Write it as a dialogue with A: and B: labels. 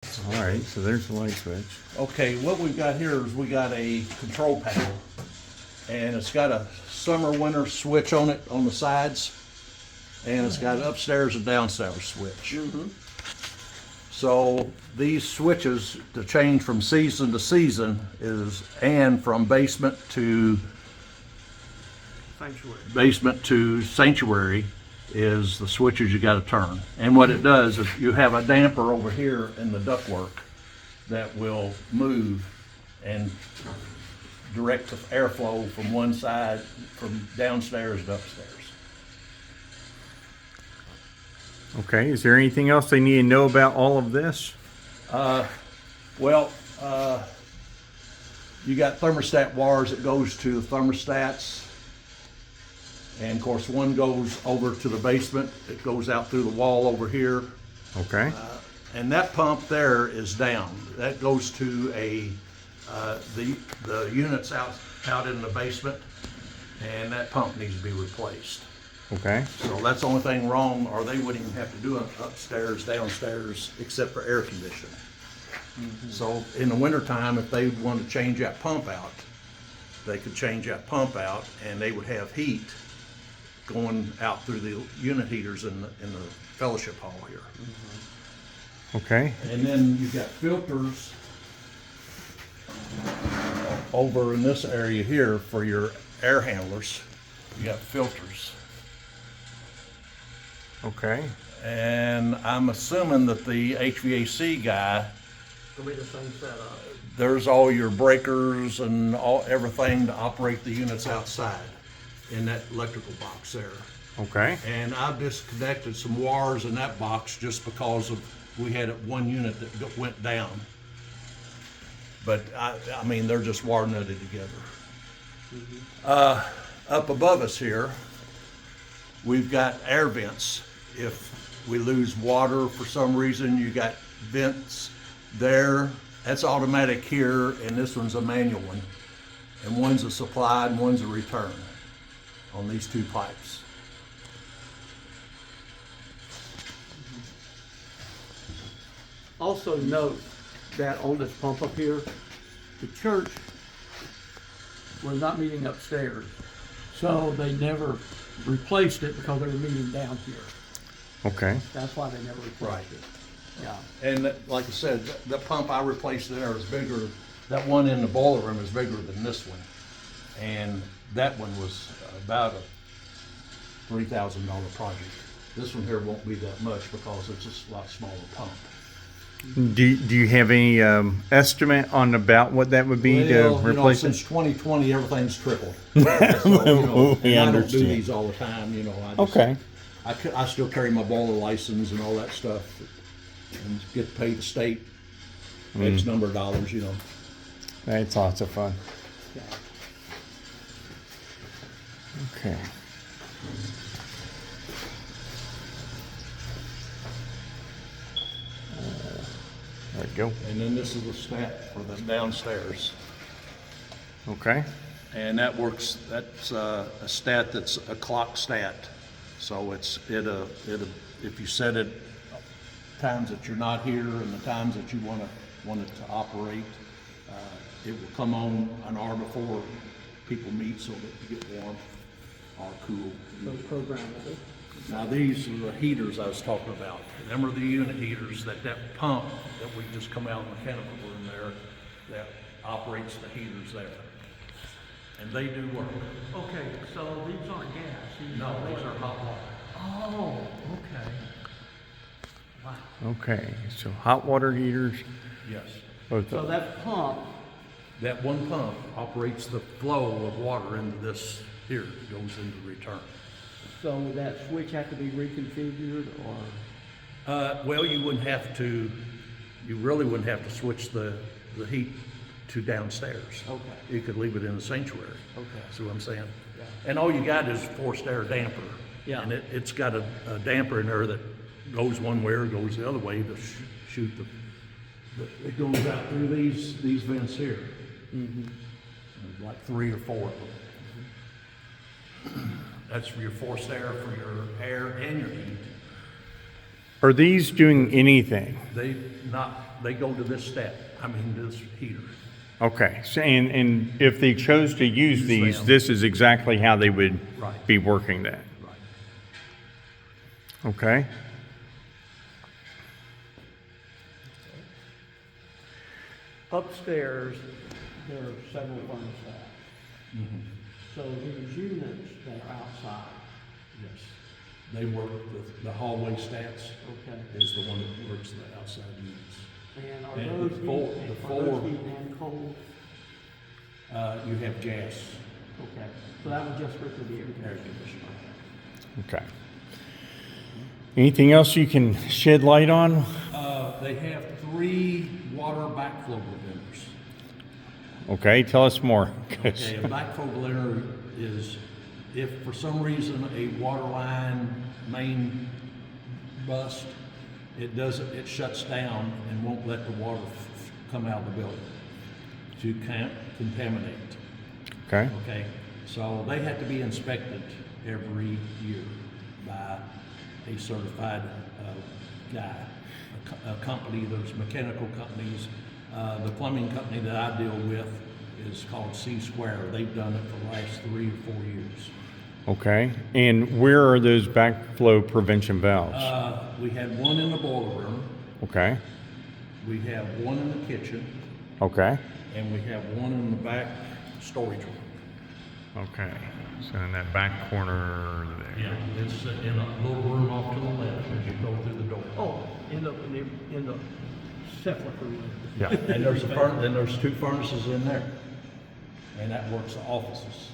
A: All right, so there's the light switch.
B: Okay, what we've got here is we got a control panel, and it's got a summer-winter switch on it on the sides, and it's got an upstairs and downstairs switch. So these switches to change from season to season and from basement to sanctuary is the switches you gotta turn. And what it does is you have a damper over here in the ductwork that will move and direct the airflow from one side, from downstairs to upstairs.
A: Okay, is there anything else they need to know about all of this?
B: Well, you got thermostat wires that goes to the thermostats. And of course, one goes over to the basement. It goes out through the wall over here.
A: Okay,
B: And that pump there is down. That goes to the units out in the basement, and that pump needs to be replaced.
A: okay,
B: So that's the only thing wrong, or they wouldn't even have to do it upstairs, downstairs, except for air conditioning. So in the wintertime, if they wanted to change that pump out, they could change that pump out, and they would have heat going out through the unit heaters in the fellowship hall here.
A: okay,
B: And then you've got filters over in this area here for your air handlers. You got filters.
A: okay.
B: And I'm assuming that the HVAC guy,
C: It'll be the same setup.
B: there's all your breakers and everything to operate the units outside in that electrical box there.
A: Okay,
B: And I've disconnected some wires in that box just because we had one unit that went down. But I mean, they're just wire nutted together. Up above us here, we've got air vents. If we lose water for some reason, you got vents there. That's automatic here, and this one's a manual one. And one's a supply and one's a return on these two pipes.
C: Also note that on this pump up here, the church was not meeting upstairs. So they never replaced it because they were meeting down here.
A: okay,
C: That's why they never replaced
B: Right.
C: it. Yeah.
B: And like I said, the pump I replaced there is bigger, that one in the boiler room is bigger than this one. And that one was about a $3,000 project. This one here won't be that much because it's just a lot smaller pump.
A: do you have any estimate on about what that would be to
B: Well,
A: replace
B: since
A: it?
B: 2020, everything's tripled. So, and
A: We
B: I don't do
A: understand.
B: these all the time,
A: Okay,
B: I still carry my boiler license and all that stuff and get paid the state X number of dollars,
A: that's lots of fun.
C: Yeah.
A: Okay. There we go.
B: And then this is the stat for the downstairs.
A: Okay,
B: And that works, that's a stat that's a clock stat. So if you set it times that you're not here and the times that you want it to operate, it will come on an hour before people meet so that you get warm or cool.
C: So programmable.
B: Now, these are the heaters I was talking about. Them are the unit heaters that pump that we just come out in the mechanical room there that operates the heaters there. And they do work.
C: Okay, so these aren't gas.
B: No, these are hot water.
C: Oh, okay. Wow.
A: okay, so hot water heaters,
B: Yes.
A: both
C: So
A: of them.
C: that pump,
B: That one pump operates the flow of water into this here, goes into return.
C: so would that switch have to be reconfigured or?
B: Well, you really wouldn't have to switch the heat to downstairs.
C: Okay.
B: You could leave it in the sanctuary.
C: Okay.
B: See what I'm saying?
C: Yeah.
B: And all you got is forced air damper.
C: Yeah.
B: And it's got a damper in there that goes one way or goes the other way to shoot it goes out through these vents here. There's like 3 or 4 of them. That's for your forced air for your air and your heat.
A: Are these doing anything?
B: They not they go to this this heater.
A: Okay, so, and if they chose to use these,
B: them.
A: this is exactly how they would
B: Right.
A: be working that.
B: Right.
A: Okay?
C: Upstairs, there are several thermostats. So these units that are outside,
B: Yes. They work, the hallway stats
C: okay,
B: is the one that works the outside units.
C: and are
B: And
C: those
B: the four-
C: heat,
B: the
C: are
B: four-
C: those heat and cold?
B: You have gas
C: Okay, so that would just strictly be air
B: air
C: conditioning.
B: conditioner.
A: Okay. Anything else you can shed light on?
B: They have 3 water backflow preventers.
A: Okay, tell us more. 'cause-
B: Okay, a backflow preventer is if for some reason a water line main bust, it shuts down and won't let the water come out of the building to contaminate.
A: Okay,
B: Okay, so they have to be inspected every year by a certified guy, a company. There's mechanical companies. The plumbing company that I deal with is called C Square. They've done it for the last 3 or 4 years.
A: okay. And where are those backflow prevention valves?
B: We had one in the boiler room,
A: Okay,
B: we have one in the kitchen,
A: okay,
B: and we have one in the back storage room.
A: okay. So in that back corner there.
B: Yeah, it's in a little room off to the left as you go through the door.
C: Oh, in the sepulcher room.
A: Yeah,
B: And there's 2 furnaces in there, and that works the offices.